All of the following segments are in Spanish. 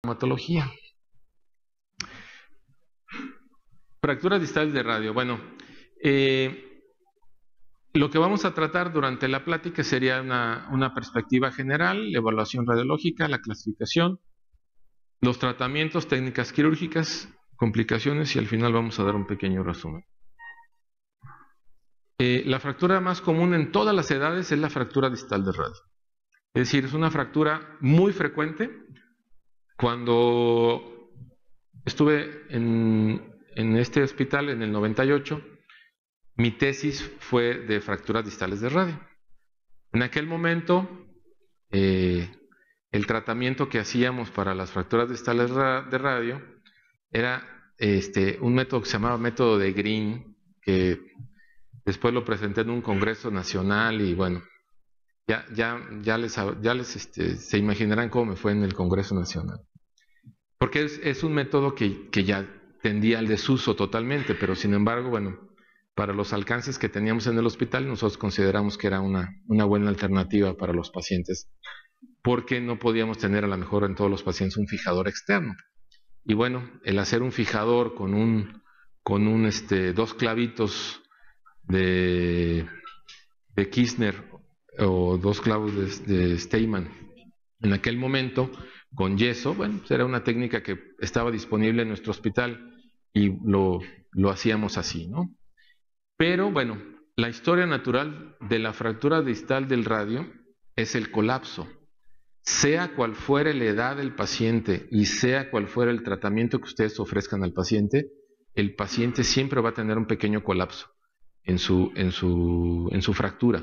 traumatología. Fracturas distales de radio. Bueno, lo que vamos a tratar durante la plática sería una perspectiva general, la evaluación radiológica, la clasificación, los tratamientos, técnicas quirúrgicas, complicaciones y al final vamos a dar un pequeño resumen. La fractura más común en todas las edades es la fractura distal de radio. Es decir, es una fractura muy frecuente. Cuando estuve en este hospital en el 98, mi tesis fue de fracturas distales de radio. En aquel momento, el tratamiento que hacíamos para las fracturas distales de radio era un método que se llamaba método de Green, que después lo presenté en un congreso nacional y bueno, se imaginarán cómo me fue en el congreso nacional. Porque es un método que ya tendía al desuso totalmente, pero sin embargo, bueno, para los alcances que teníamos en el hospital, nosotros consideramos que era una buena alternativa para los pacientes, porque no podíamos tener a lo mejor en todos los pacientes un fijador externo. Y bueno, el hacer un fijador con dos clavitos de Kirchner o dos clavos de Steinman en aquel momento con yeso, bueno, pues era una técnica que estaba disponible en nuestro hospital y lo hacíamos así, ¿no? Pero bueno, la historia natural de la fractura distal del radio es el colapso. Sea cual fuere la edad del paciente y sea cual fuera el tratamiento que ustedes ofrezcan al paciente, el paciente siempre va a tener un pequeño colapso en su fractura.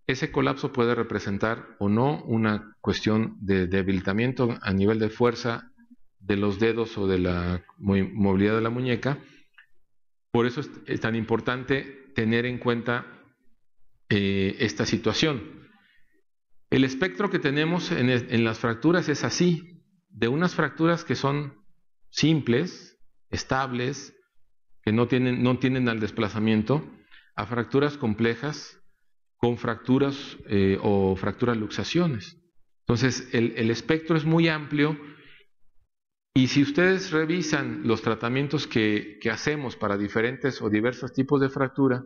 Ese colapso puede representar o no una cuestión de debilitamiento a nivel de fuerza de los dedos o de la movilidad de la muñeca. Por eso es tan importante tener en cuenta esta situación. El espectro que tenemos en las fracturas es así, de unas fracturas que son simples, estables, que no tienen al desplazamiento, a fracturas complejas, con fracturas o fracturas luxaciones. Entonces, el espectro es muy amplio y si ustedes revisan los tratamientos que hacemos para diferentes o diversos tipos de fractura,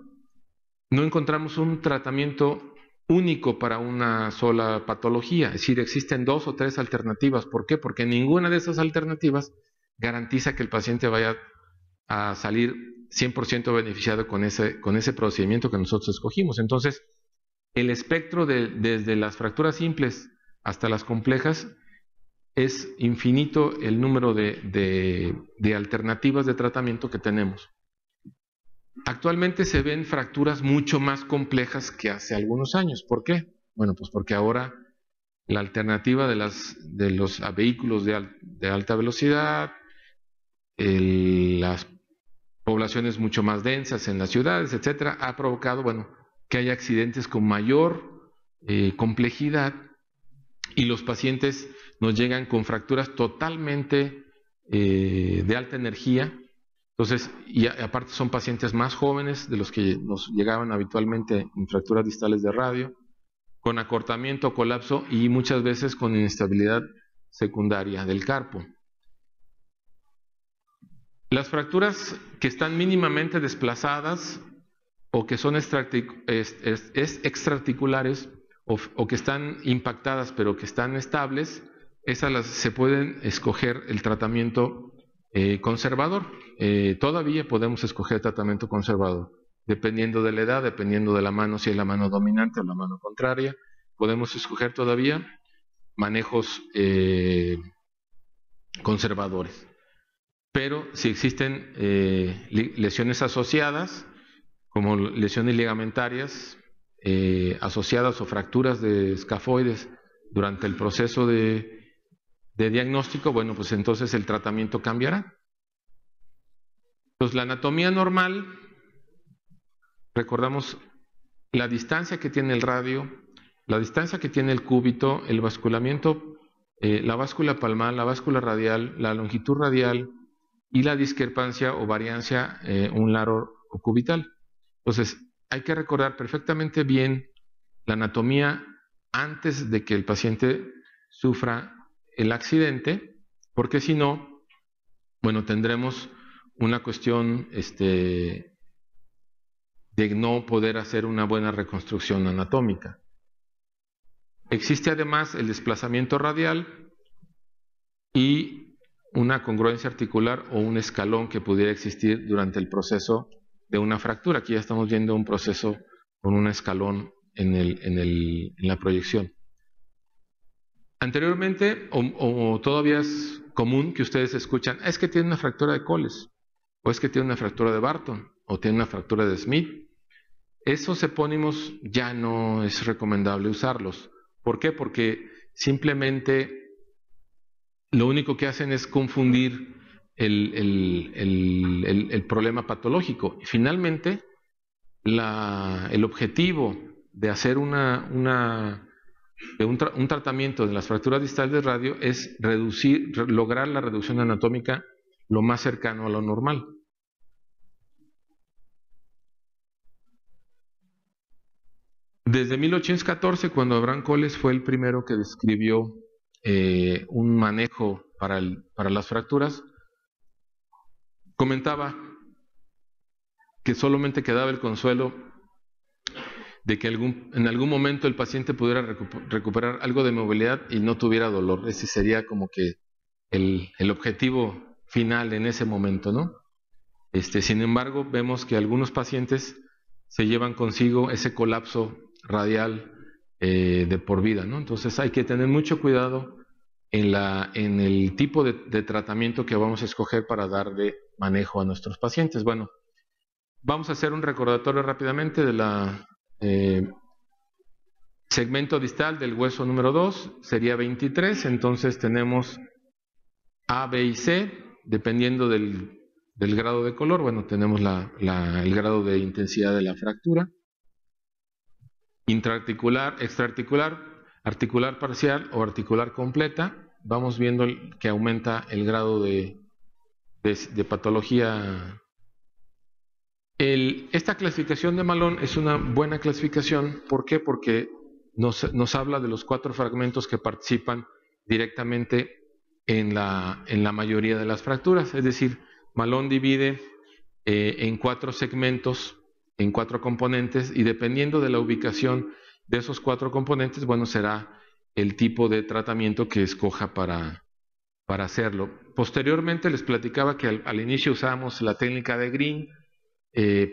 no encontramos un tratamiento único para una sola patología. Es decir, existen 2 o 3 alternativas. ¿Por qué? Porque ninguna de esas alternativas garantiza que el paciente vaya a salir 100% beneficiado con ese procedimiento que nosotros escogimos. Entonces, el espectro desde las fracturas simples hasta las complejas es infinito el número de alternativas de tratamiento que tenemos. Actualmente se ven fracturas mucho más complejas que hace algunos años. ¿Por qué? Bueno, pues porque ahora la alternativa de los vehículos de alta velocidad, las poblaciones mucho más densas en las ciudades, etcétera, ha provocado, bueno, que haya accidentes con mayor complejidad y los pacientes nos llegan con fracturas totalmente de alta energía. Entonces, y aparte son pacientes más jóvenes de los que nos llegaban habitualmente en fracturas distales de radio, con acortamiento, colapso y muchas veces con inestabilidad secundaria del carpo. Las fracturas que están mínimamente desplazadas o que son extraarticulares o que están impactadas pero que están estables, esas se pueden escoger el tratamiento conservador. Todavía podemos escoger tratamiento conservador, dependiendo de la edad, dependiendo de la mano, si es la mano dominante o la mano contraria, podemos escoger todavía manejos conservadores. Pero si existen lesiones asociadas, como lesiones ligamentarias asociadas o fracturas de escafoides durante el proceso de diagnóstico, bueno, pues entonces el tratamiento cambiará. Pues la anatomía normal, recordamos la distancia que tiene el radio, la distancia que tiene el cúbito, el basculamiento, la báscula palmar, la báscula radial, la longitud radial y la discrepancia o variancia unlar o cubital. Entonces, hay que recordar perfectamente bien la anatomía antes de que el paciente sufra el accidente porque si no, bueno, tendremos una cuestión de no poder hacer una buena reconstrucción anatómica. Existe además el desplazamiento radial y una congruencia articular o un escalón que pudiera existir durante el proceso de una fractura. Aquí ya estamos viendo un proceso con un escalón en la proyección. Anteriormente, o todavía es común que ustedes escuchan, es que tiene una fractura de Coles, o es que tiene una fractura de Barton, o tiene una fractura de Smith. Esos epónimos ya no es recomendable usarlos. ¿Por qué? Porque simplemente lo único que hacen es confundir el problema patológico. Y finalmente, el objetivo de hacer un tratamiento de las fracturas distales de radio es lograr la reducción anatómica lo más cercano a lo normal. Desde 1814, cuando Abraham Coles fue el primero que describió un manejo para las fracturas, comentaba que solamente quedaba el consuelo de que en algún momento el paciente pudiera recuperar algo de movilidad y no tuviera dolor. Ese sería como que el objetivo final en ese momento, ¿no? Sin embargo, vemos que algunos pacientes se llevan consigo ese colapso radial de por vida, ¿no? Entonces hay que tener mucho cuidado en el tipo de tratamiento que vamos a escoger para darle manejo a nuestros pacientes. Bueno, vamos a hacer un recordatorio rápidamente de la segmento distal del hueso número 2, sería 23, entonces tenemos A, B y C, dependiendo del grado de color, bueno, tenemos el grado de intensidad de la fractura. Intraarticular, extraarticular, articular parcial o articular completa. Vamos viendo que aumenta el grado de patología. Esta clasificación de Malone es una buena clasificación. ¿Por qué? Porque nos habla de los 4 fragmentos que participan directamente en la mayoría de las fracturas. Es decir, Malone divide en 4 segmentos, en 4 componentes, y dependiendo de la ubicación de esos 4 componentes, bueno, será el tipo de tratamiento que escoja para hacerlo. Posteriormente les platicaba que al inicio usábamos la técnica de Green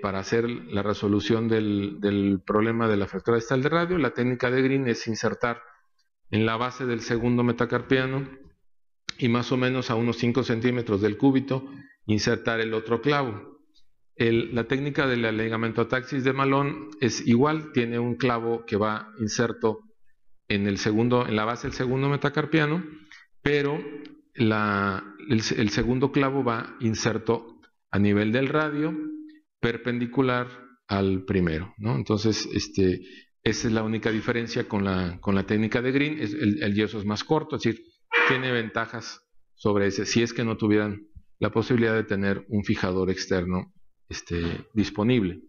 para hacer la resolución del problema de la fractura distal de radio. La técnica de Green es insertar en la base del segundo metacarpiano y más o menos a unos 5 centímetros del cúbito insertar el otro clavo. La técnica de la ligamentotaxis de Malone es igual, tiene un clavo que va inserto en la base del segundo metacarpiano, pero el segundo clavo va inserto a nivel del radio, perpendicular al primero, ¿no? Entonces, esa es la única diferencia con la técnica de Green. El yeso es más corto, es decir, tiene ventajas sobre ese, si es que no tuvieran la posibilidad de tener un fijador externo disponible.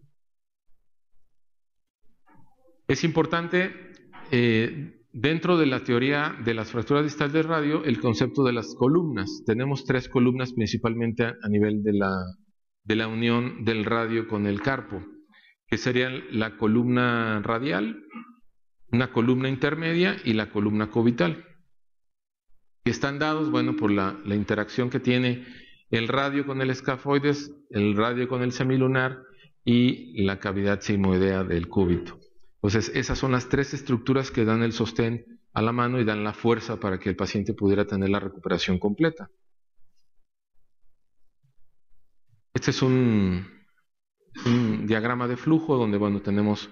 Es importante, dentro de la teoría de las fracturas distales de radio, el concepto de las columnas. Tenemos 3 columnas principalmente a nivel de la unión del radio con el carpo, que serían la columna radial, una columna intermedia y la columna cubital, que están dados, bueno, por la interacción que tiene el radio con el escafoides, el radio con el semilunar y la cavidad sigmoidea del cúbito. Entonces, esas son las 3 estructuras que dan el sostén a la mano y dan la fuerza para que el paciente pudiera tener la recuperación completa. Este es un diagrama de flujo donde, bueno, tenemos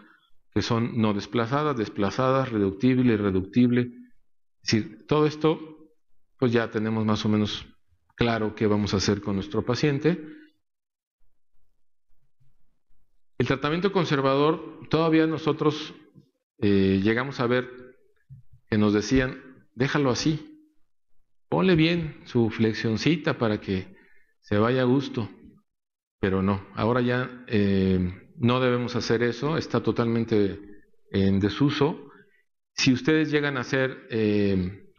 que son no desplazadas, desplazadas, reductible, irreductible. Es decir, todo esto, pues ya tenemos más o menos claro qué vamos a hacer con nuestro paciente. El tratamiento conservador, todavía nosotros llegamos a ver que nos decían, déjalo así, ponle bien su flexioncita para que se vaya a gusto, pero no, ahora ya no debemos hacer eso, está totalmente en desuso. Si ustedes llegan a hacer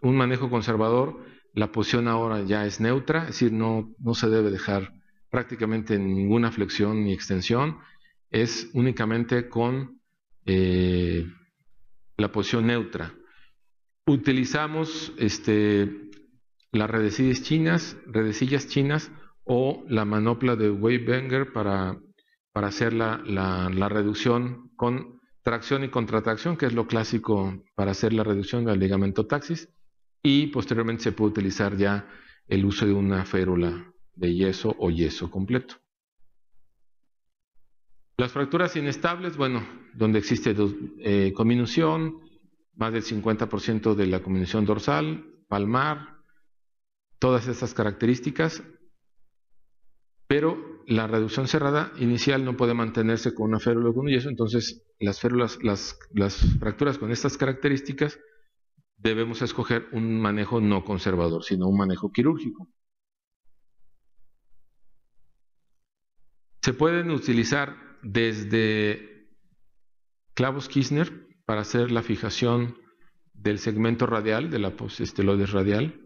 un manejo conservador, La posición ahora ya es neutra, es decir, no se debe dejar prácticamente ninguna flexión ni extensión, es únicamente con la posición neutra. Utilizamos las redecillas chinas o la manopla de Weisberger para hacer la reducción con tracción y contratracción, que es lo clásico para hacer la reducción del ligamento taxis, y posteriormente se puede utilizar ya el uso de una férula de yeso o yeso completo. Las fracturas inestables, bueno, donde existe conminución, más del 50% de la conminución dorsal, palmar, todas estas características, pero la reducción cerrada inicial no puede mantenerse con una férula o con un yeso, entonces las fracturas con estas características debemos escoger un manejo no conservador, sino un manejo quirúrgico. Se pueden utilizar desde clavos Kirchner para hacer la fijación del segmento radial, de la esteloides radial.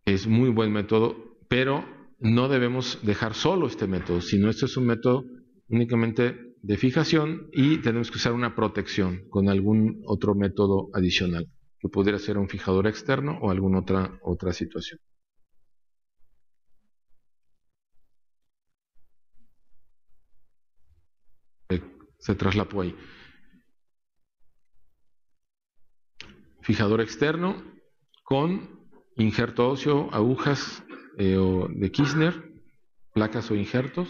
Es muy buen método, pero no debemos dejar solo este método, sino este es un método únicamente de fijación y tenemos que usar una protección con algún otro método adicional, que pudiera ser un fijador externo o alguna otra situación. Se traslapó ahí. Fijador externo con injerto óseo, agujas de Kirchner, placas o injertos.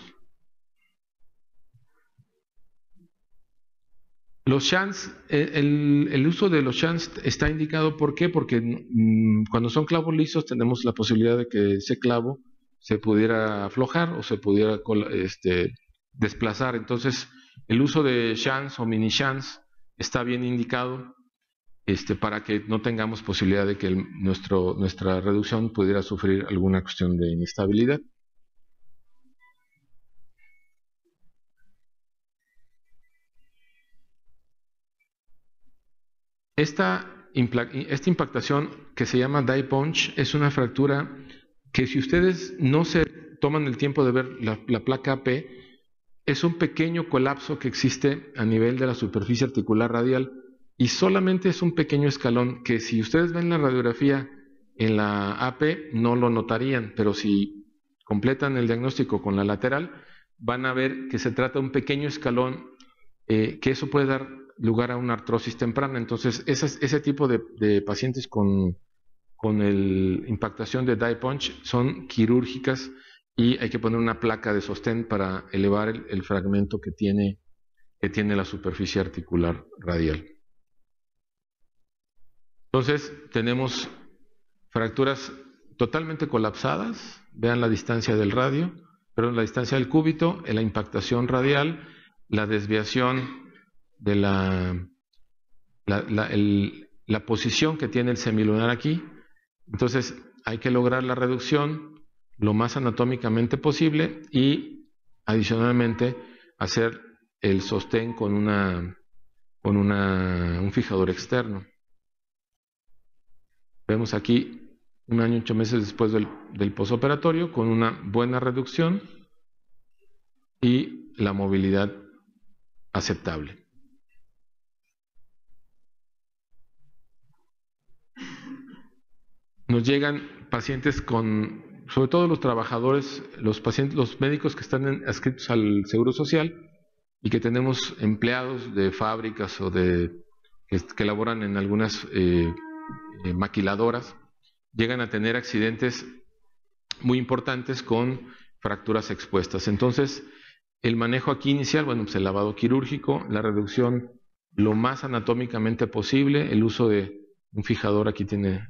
Los shunts, el uso de los shunts está indicado, ¿por qué? Porque cuando son clavos lisos tenemos la posibilidad de que ese clavo se pudiera aflojar o se pudiera desplazar. Entonces, el uso de shunts o mini shunts está bien indicado para que no tengamos posibilidad de que nuestra reducción pudiera sufrir alguna cuestión de inestabilidad. Esta impactación que se llama die punch es una fractura que, si ustedes no se toman el tiempo de ver la placa AP, es un pequeño colapso que existe a nivel de la superficie articular radial y solamente es un pequeño escalón que, si ustedes ven la radiografía en la AP, no lo notarían, pero si completan el diagnóstico con la lateral van a ver que se trata de un pequeño escalón, que eso puede dar lugar a una artrosis temprana. Entonces ese tipo de pacientes con impactación de die punch son quirúrgicas y hay que poner una placa de sostén para elevar el fragmento que tiene la superficie articular radial. Entonces tenemos fracturas totalmente colapsadas, vean la distancia del radio, perdón, la distancia del cúbito, la impactación radial, la desviación de la posición que tiene el semilunar aquí. Entonces hay que lograr la reducción lo más anatómicamente posible y adicionalmente hacer el sostén con un fijador externo. Vemos aquí 1 año y 8 meses después del posoperatorio con una buena reducción y la movilidad aceptable. Nos llegan pacientes sobre todo los trabajadores, los médicos que están adscritos al Seguro Social y que tenemos empleados de fábricas o que laboran en algunas maquiladoras, llegan a tener accidentes muy importantes con fracturas expuestas. Entonces, el manejo aquí inicial, bueno, pues el lavado quirúrgico, la reducción lo más anatómicamente posible, el uso de un fijador, aquí tiene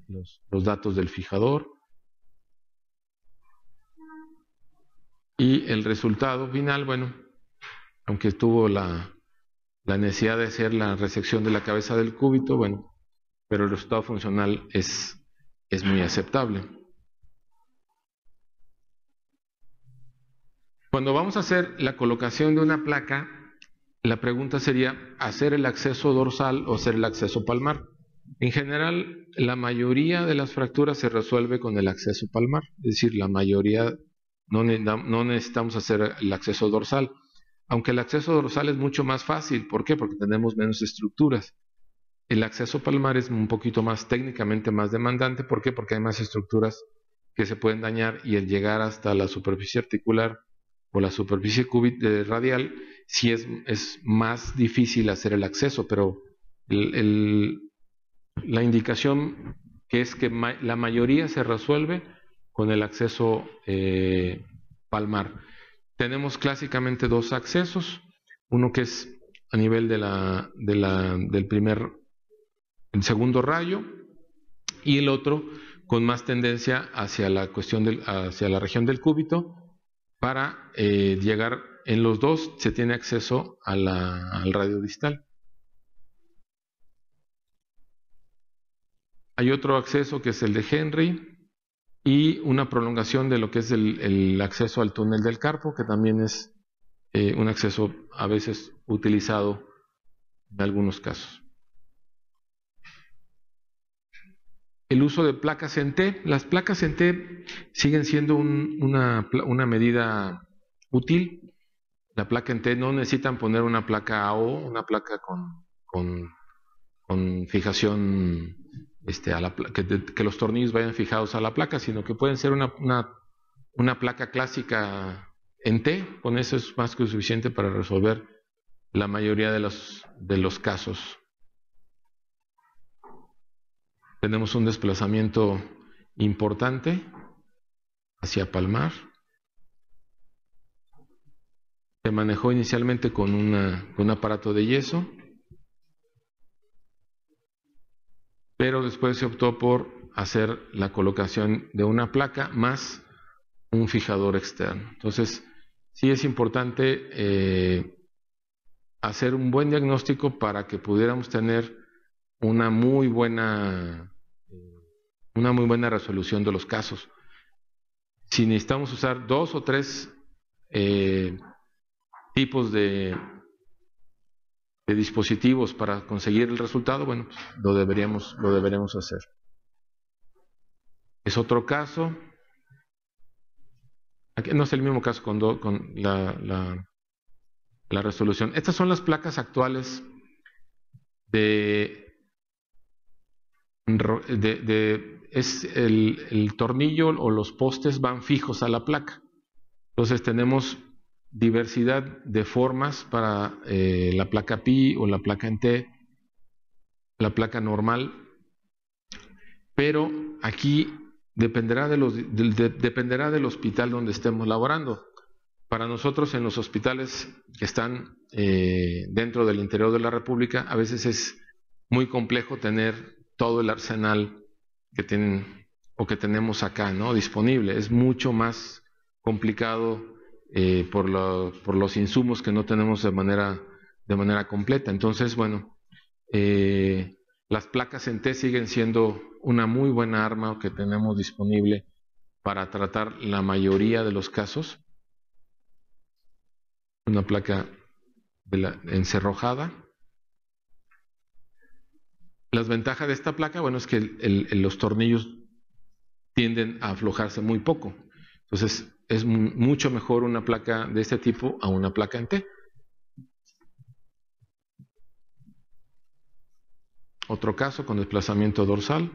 los datos del fijador, y el resultado final, bueno, aunque tuvo la necesidad de hacer la resección de la cabeza del cúbito, bueno, pero el resultado funcional es muy aceptable. Cuando vamos a hacer la colocación de una placa, la pregunta sería: ¿hacer el acceso dorsal o hacer el acceso palmar? En general, la mayoría de las fracturas se resuelve con el acceso palmar, es decir, la mayoría no necesitamos hacer el acceso dorsal, aunque el acceso dorsal es mucho más fácil. ¿Por qué? Porque tenemos menos estructuras. El acceso palmar es un poquito más técnicamente más demandante. ¿Por qué? Porque hay más estructuras que se pueden dañar y el llegar hasta la superficie articular o la superficie radial sí es más difícil hacer el acceso, pero la indicación que es que la mayoría se resuelve con el acceso palmar. Tenemos clásicamente dos accesos, uno que es a nivel el segundo rayo, y el otro con más tendencia hacia la hacia la región del cúbito. Para llegar en los dos se tiene acceso al radio distal. Hay otro acceso que es el de Henry y una prolongación de lo que es el acceso al túnel del carpo, que también es un acceso a veces utilizado en algunos casos. El uso de placas en T. Las placas en T siguen siendo una medida útil. La placa en T no necesitan poner una placa AO, una placa con fijación, que los tornillos vayan fijados a la placa, sino que pueden ser una placa clásica en T. Con eso es más que suficiente para resolver la mayoría de los casos. Tenemos un desplazamiento importante hacia palmar. Se manejó inicialmente con un aparato de yeso, pero después se optó por hacer la colocación de una placa más un fijador externo. Entonces, sí es importante hacer un buen diagnóstico para que pudiéramos tener una muy buena resolución de los casos. Si necesitamos usar 2 o 3 tipos de dispositivos para conseguir el resultado, bueno, pues lo deberemos hacer. Es otro caso. Aquí no es el mismo caso con la resolución. Estas son las placas actuales el tornillo o los postes van fijos a la placa. Entonces tenemos diversidad de formas para la placa pi o la placa en T, la placa normal, pero aquí dependerá del hospital donde estemos laborando. Para nosotros en los hospitales que están dentro del interior de la República, a veces es muy complejo tener todo el arsenal que tienen o que tenemos acá, ¿no?, disponible. Es mucho más complicado por los insumos que no tenemos de manera completa. Entonces, bueno, las placas en T siguen siendo una muy buena arma que tenemos disponible para tratar la mayoría de los casos. Una placa encerrojada. Las ventajas de esta placa, bueno, es que los tornillos tienden a aflojarse muy poco. Entonces, es mucho mejor una placa de este tipo a una placa en T. Otro caso con desplazamiento dorsal.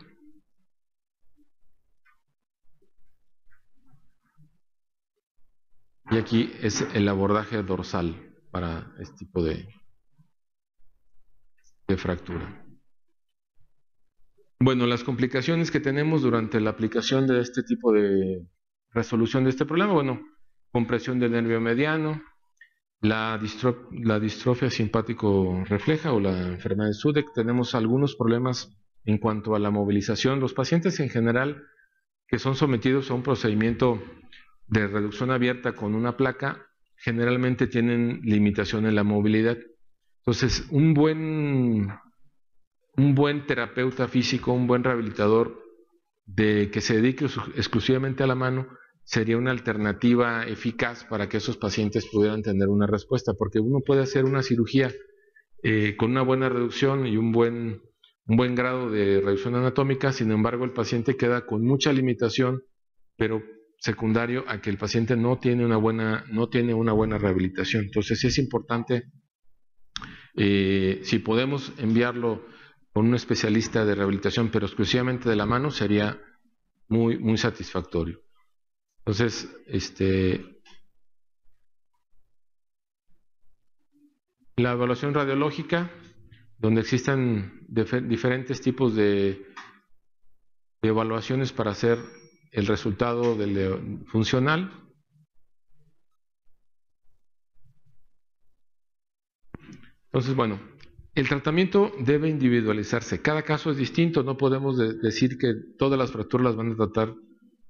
Y aquí es el abordaje dorsal para este tipo de fractura. Bueno, las complicaciones que tenemos durante la aplicación de este tipo de resolución de este problema, bueno, compresión del nervio mediano, la distrofia simpático refleja o la enfermedad de Sudeck. Tenemos algunos problemas en cuanto a la movilización. Los pacientes en general que son sometidos a un procedimiento de reducción abierta con una placa generalmente tienen limitación en la movilidad. Entonces, un buen terapeuta físico, un buen rehabilitador que se dedique exclusivamente a la mano sería una alternativa eficaz para que esos pacientes pudieran tener una respuesta, porque uno puede hacer una cirugía con una buena reducción y un buen un buen grado de reducción anatómica, sin embargo el paciente queda con mucha limitación, pero secundario a que el paciente no tiene una buena rehabilitación. Entonces sí es importante, si podemos enviarlo con un especialista de rehabilitación, pero exclusivamente de la mano, sería muy satisfactorio. Entonces, la evaluación radiológica, donde existen diferentes tipos de evaluaciones para hacer el resultado funcional. Entonces, bueno, el tratamiento debe individualizarse. Cada caso es distinto. No podemos decir que todas las fracturas las van a tratar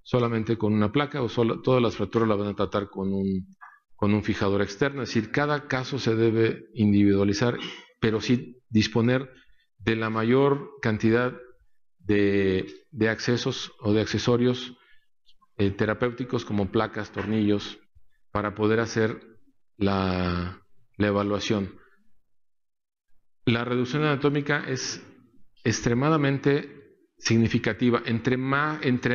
solamente con una placa o todas las fracturas las van a tratar con un fijador externo. Es decir, cada caso se debe individualizar, pero sí disponer de la mayor cantidad de accesos o de accesorios terapéuticos como placas, tornillos, para poder hacer la evaluación. La reducción anatómica es extremadamente significativa. Entre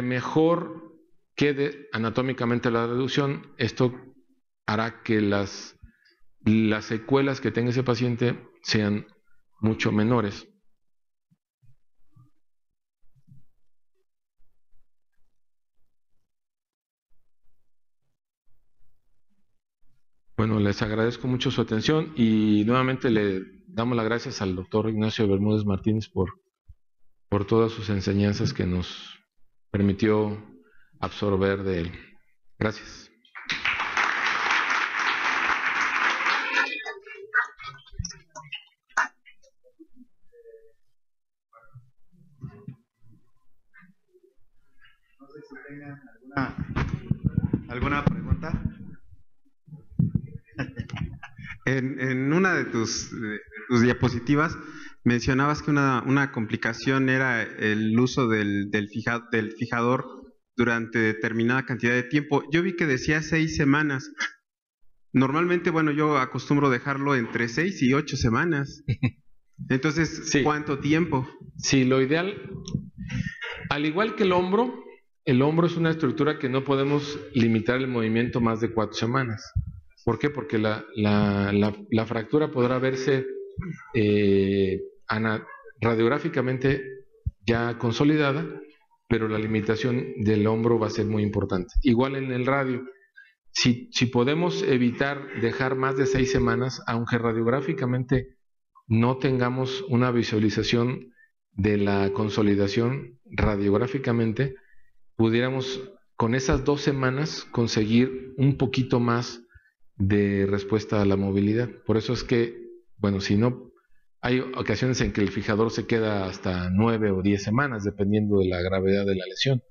mejor quede anatómicamente la reducción, esto hará que las secuelas que tenga ese paciente sean mucho menores. Bueno, les agradezco mucho su atención y nuevamente le damos las gracias al doctor Ignacio Bermúdez Martínez por todas sus enseñanzas que nos permitió absorber de él. Gracias. No sé si tengan alguna pregunta. En una de tus diapositivas mencionabas que una complicación era el uso del fijador durante determinada cantidad de tiempo. Yo vi que decía 6 semanas. Normalmente, bueno, yo acostumbro dejarlo entre 6 y 8 semanas. Entonces, sí. ¿Cuánto tiempo? Sí, lo ideal, al igual que el hombro es una estructura que no podemos limitar el movimiento más de 4 semanas. ¿Por qué? Porque la fractura podrá verse radiográficamente ya consolidada, pero la limitación del hombro va a ser muy importante. Igual en el radio, si podemos evitar dejar más de 6 semanas, aunque radiográficamente no tengamos una visualización de la consolidación radiográficamente, pudiéramos con esas 2 semanas conseguir un poquito más de respuesta a la movilidad. Por eso es que, bueno, si no, hay ocasiones en que el fijador se queda hasta 9 o 10 semanas, dependiendo de la gravedad de la lesión.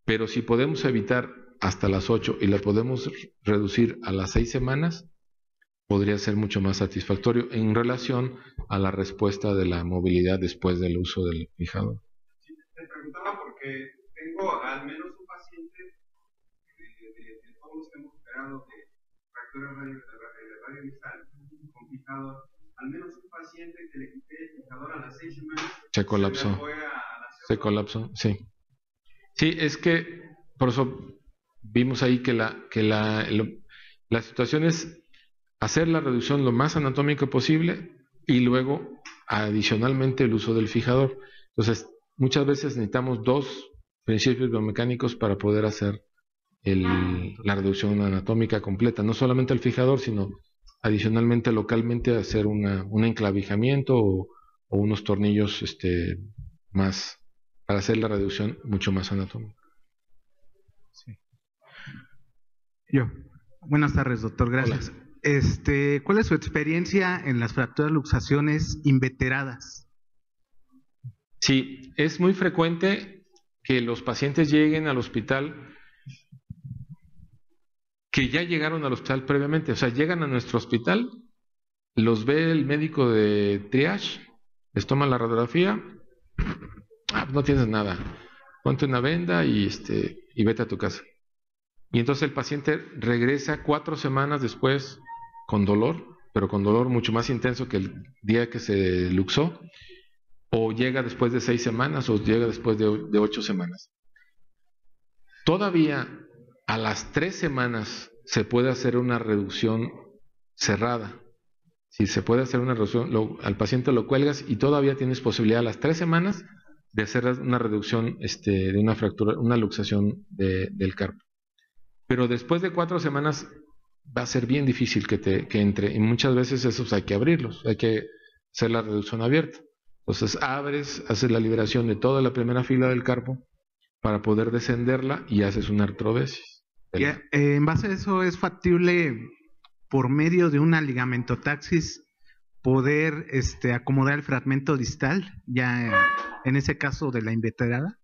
Pero si podemos evitar hasta las 8 y la podemos reducir a las 6 semanas, podría ser mucho más satisfactorio en relación a la respuesta de la movilidad después del uso del fijador. Sí, te preguntaba porque tengo al menos un paciente de todos los que hemos operado de fractura radio distal con fijador, al menos un paciente que le quité el fijador a las 6 semanas se colapsó. Se colapsó, sí. Sí, es que por eso vimos ahí que la situación es hacer la reducción lo más anatómico posible y luego adicionalmente el uso del fijador. Entonces, muchas veces necesitamos 2 principios biomecánicos para poder hacer la reducción anatómica completa, no solamente el fijador, sino adicionalmente localmente hacer un enclavijamiento o unos tornillos más para hacer la reducción mucho más anatómica. Sí. Buenas tardes, doctor, gracias. Hola. ¿Cuál es su experiencia en las fracturas luxaciones inveteradas? Sí, es muy frecuente que los pacientes lleguen al hospital que ya llegaron al hospital previamente, o sea, llegan a nuestro hospital, los ve el médico de triage, les toma la radiografía, no tienes nada, ponte una venda y vete a tu casa. Y entonces el paciente regresa 4 semanas después con dolor, pero con dolor mucho más intenso que el día que se luxó, o llega después de 6 semanas o llega después de 8 semanas. Todavía a las 3 semanas se puede hacer una reducción cerrada. Si se puede hacer una reducción, al paciente lo cuelgas y todavía tienes posibilidad a las 3 semanas de hacer una reducción de una fractura, una luxación del carpo. Pero después de 4 semanas va a ser bien difícil que entre, y muchas veces esos hay que abrirlos, hay que hacer la reducción abierta. Entonces haces la liberación de toda la primera fila del carpo para poder descenderla y haces una artrodesis. En base a eso, ¿es factible por medio de una ligamentotaxis poder acomodar el fragmento distal, ya en ese caso de la inveterada?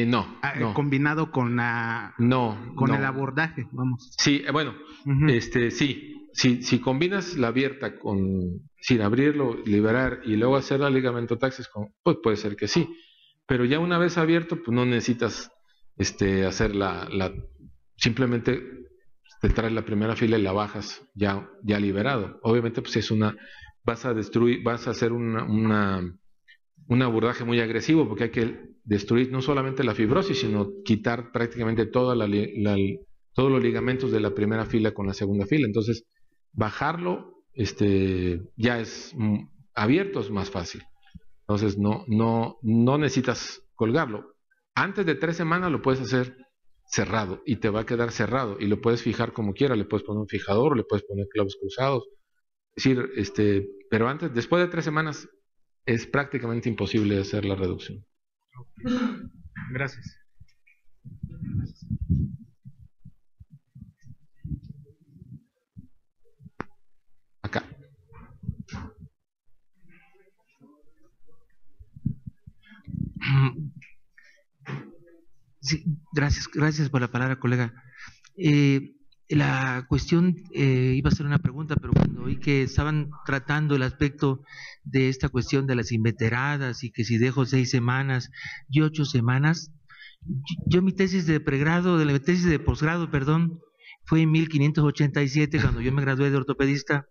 No. Combinado con el abordaje, vamos. Sí, bueno, sí. Si combinas la abierta sin abrirlo, liberar y luego hacer la ligamentotaxis, pues puede ser que sí. Pero ya una vez abierto, pues no necesitas hacer simplemente te traes la primera fila y la bajas ya liberado. Obviamente, pues vas a hacer un abordaje muy agresivo, porque hay que destruir no solamente la fibrosis, sino quitar prácticamente todos los ligamentos de la primera fila con la segunda fila. Entonces, bajarlo ya es abierto, es más fácil. Entonces, no necesitas colgarlo. Antes de 3 semanas lo puedes hacer cerrado y te va a quedar cerrado y lo puedes fijar como quieras. Le puedes poner un fijador, le puedes poner clavos cruzados. Es decir, pero después de 3 semanas es prácticamente imposible hacer la reducción. Gracias. Acá. Sí, gracias por la palabra, colega. La cuestión, iba a ser una pregunta, pero cuando oí que estaban tratando el aspecto de esta cuestión de las inveteradas y que si dejo 6 semanas y 8 semanas, yo mi tesis de pregrado, de la tesis de posgrado, perdón, fue en 1587 cuando yo me gradué de ortopedista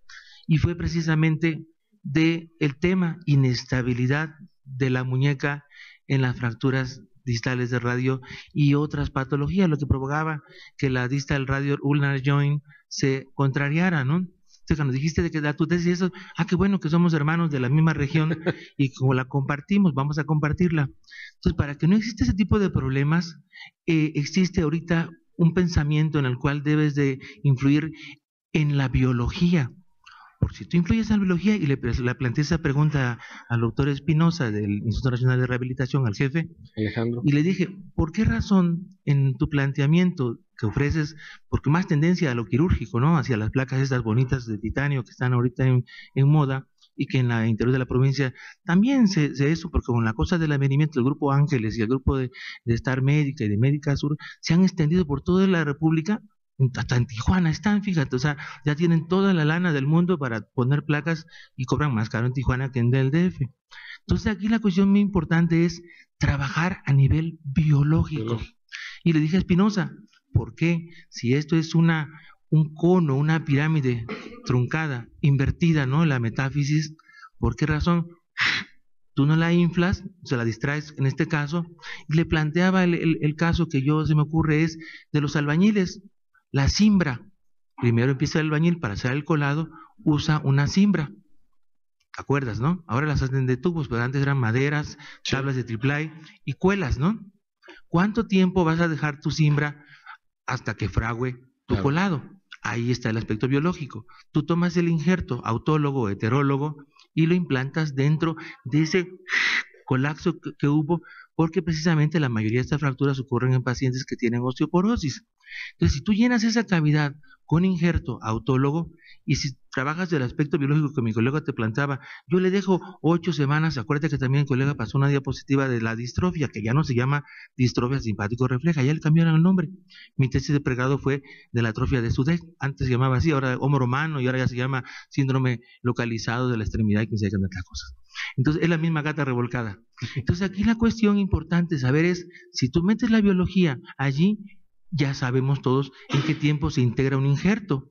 y fue precisamente de el tema inestabilidad de la muñeca en las fracturas distales de radio y otras patologías, lo que provocaba que la distal radio ulnar joint se contrariara, ¿no? Entonces, cuando dijiste de que da tu tesis eso, qué bueno que somos hermanos de la misma región y como la compartimos, vamos a compartirla. Entonces, para que no exista ese tipo de problemas, existe ahorita un pensamiento en el cual debes de influir en la biología. Por si tú influyes en la biología, y le planteé esa pregunta al doctor Espinosa del Instituto Nacional de Rehabilitación, al jefe, Alejandro, y le dije, ¿por qué razón en tu planteamiento que ofreces, porque más tendencia a lo quirúrgico, ¿no? Hacia las placas estas bonitas de titanio que están ahorita en moda, y que en la interior de la provincia también se eso, porque con la cosa del avenimiento del Grupo Ángeles y el grupo de Star Médica y de Médica Sur, se han extendido por toda la República. Hasta en Tijuana están, fíjate, o sea, ya tienen toda la lana del mundo para poner placas y cobran más caro en Tijuana que en el DF. Entonces aquí la cuestión muy importante es trabajar a nivel biológico. Y le dije a Espinosa, ¿por qué? Si esto es un cono, una pirámide truncada, invertida, ¿no? La metáfisis, ¿por qué razón? Tú no la inflas, se la distraes en este caso, y le planteaba el caso que se me ocurre es de los albañiles. La cimbra, primero empieza el albañil para hacer el colado, usa una cimbra. ¿Te acuerdas, no? Ahora las hacen de tubos, pero antes eran maderas, tablas de triplay y cuelas, ¿no? ¿Cuánto tiempo vas a dejar tu cimbra hasta que frague tu colado? Ahí está el aspecto biológico. Tú tomas el injerto autólogo o heterólogo y lo implantas dentro de ese colapso que hubo, porque precisamente la mayoría de estas fracturas ocurren en pacientes que tienen osteoporosis. Entonces, si tú llenas esa cavidad con injerto autólogo, y si trabajas del aspecto biológico que mi colega te planteaba, yo le dejo 8 semanas, acuérdate que también el colega pasó una diapositiva de la distrofia, que ya no se llama distrofia simpático refleja, ya le cambiaron el nombre. Mi tesis de pregrado fue de la atrofia de Sudeck, antes se llamaba así, ahora hombro humano, y ahora ya se llama síndrome localizado de la extremidad y que se hagan otras cosas. Entonces, es la misma gata revolcada. Entonces, aquí la cuestión importante saber es, si tú metes la biología allí, ya sabemos todos en qué tiempo se integra un injerto.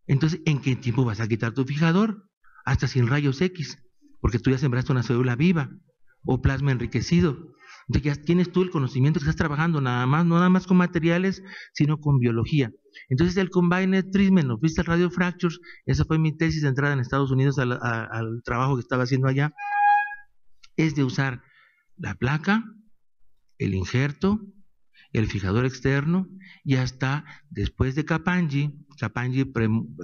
Entonces, ¿en qué tiempo vas a quitar tu fijador? Hasta sin rayos X. porque tú ya sembraste una célula viva o plasma enriquecido. Entonces ya tienes tú el conocimiento que estás trabajando, no nada más con materiales, sino con biología. Entonces el Combined Treatment of Distal Radio Fractures, esa fue mi tesis de entrada en Estados Unidos al trabajo que estaba haciendo allá, es de usar la placa, el injerto, el fijador externo, y hasta después de Capangyi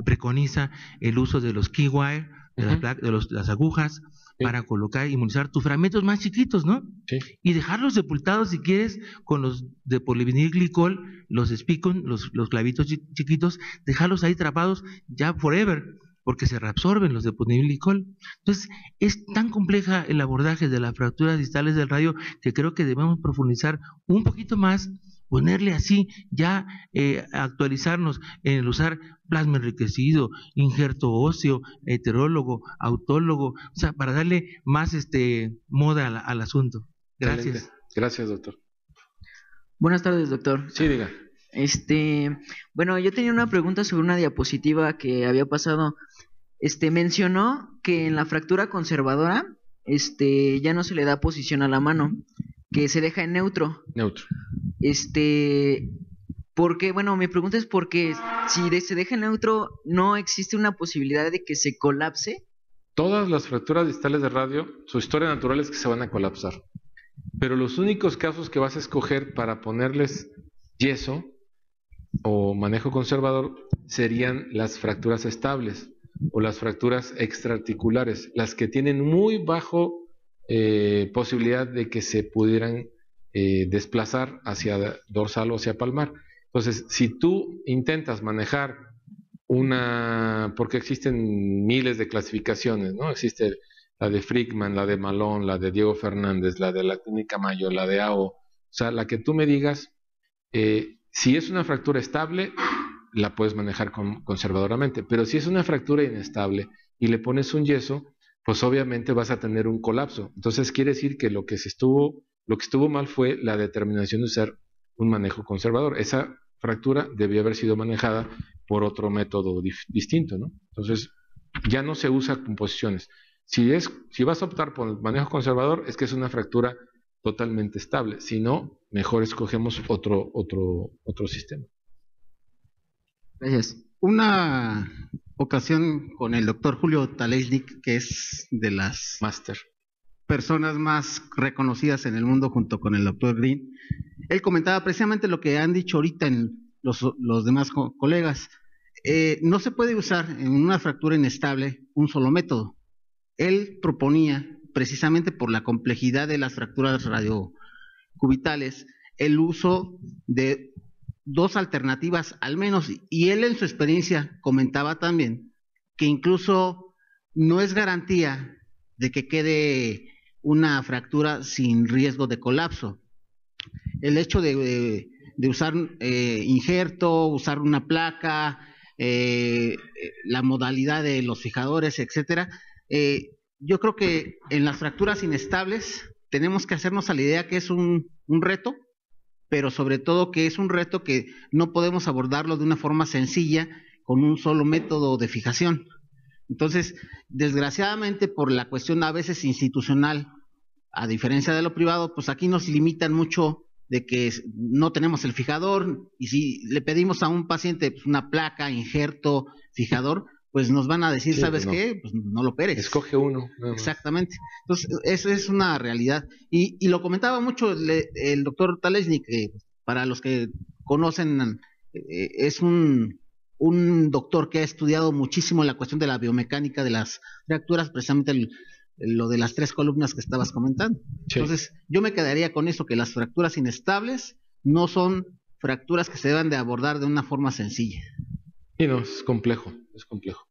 preconiza el uso de los key wire, de las agujas, para colocar, inmunizar tus fragmentos más chiquitos, ¿no? Sí. Y dejarlos sepultados, si quieres, con los de polivinilglicol, los Spicon, los clavitos chiquitos, dejarlos ahí atrapados ya forever, porque se reabsorben los de polivinilglicol. Entonces, es tan compleja el abordaje de las fracturas distales del radio que creo que debemos profundizar un poquito más, ponerle así, ya actualizarnos en el usar plasma enriquecido, injerto óseo, heterólogo, autólogo, o sea, para darle más moda al asunto. Gracias. Excelente. Gracias, doctor. Buenas tardes, doctor. Sí, diga. Bueno, yo tenía una pregunta sobre una diapositiva que había pasado. Mencionó que en la fractura conservadora, ya no se le da posición a la mano, que se deja en neutro. Neutro. Porque, bueno, mi pregunta es porque si se deja en neutro, ¿no existe una posibilidad de que se colapse? Todas las fracturas distales de radio, su historia natural es que se van a colapsar. Pero los únicos casos que vas a escoger para ponerles yeso o manejo conservador serían las fracturas estables o las fracturas extraarticulares, las que tienen muy bajo posibilidad de que se pudieran desplazar hacia dorsal o hacia palmar. Entonces, si tú intentas manejar porque existen miles de clasificaciones, ¿no? Existe la de Frickman, la de Malone, la de Diego Fernández, la de la clínica Mayo, la de AO, o sea, la que tú me digas, si es una fractura estable, la puedes manejar conservadoramente, pero si es una fractura inestable y le pones un yeso, pues obviamente vas a tener un colapso. Entonces quiere decir que lo que estuvo mal fue la determinación de usar un manejo conservador. Esa fractura debió haber sido manejada por otro método distinto, ¿no? Entonces ya no se usa con posiciones. Si vas a optar por el manejo conservador, es que es una fractura totalmente estable. Si no, mejor escogemos otro sistema. Gracias. Una ocasión con el doctor Julio Talesnik, que es de las Máster. personas más reconocidas en el mundo junto con el doctor Green, él comentaba precisamente lo que han dicho ahorita en los demás colegas. No se puede usar en una fractura inestable un solo método. Él proponía, precisamente por la complejidad de las fracturas radiocubitales, el uso de dos alternativas al menos, y él en su experiencia comentaba también que incluso no es garantía de que quede una fractura sin riesgo de colapso. El hecho de usar injerto, usar una placa, la modalidad de los fijadores, etcétera, yo creo que en las fracturas inestables tenemos que hacernos a la idea que es un reto, pero sobre todo que es un reto que no podemos abordarlo de una forma sencilla con un solo método de fijación. Entonces, desgraciadamente, por la cuestión a veces institucional, a diferencia de lo privado, pues aquí nos limitan mucho de que no tenemos el fijador, y si le pedimos a un paciente pues, una placa, injerto, fijador, pues nos van a decir, sí, ¿sabes qué? Pues no lo operes. Escoge uno. Exactamente. Entonces, eso es una realidad. Y lo comentaba mucho el doctor Talesnik, que para los que conocen, es un doctor que ha estudiado muchísimo la cuestión de la biomecánica de las fracturas, precisamente lo de las 3 columnas que estabas comentando. Sí. Entonces, yo me quedaría con eso, que las fracturas inestables no son fracturas que se deben de abordar de una forma sencilla. Y no, es complejo, es complejo.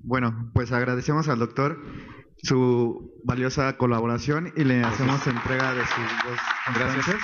Bueno, pues agradecemos al doctor su valiosa colaboración y le hacemos entrega de sus 2 conferencias.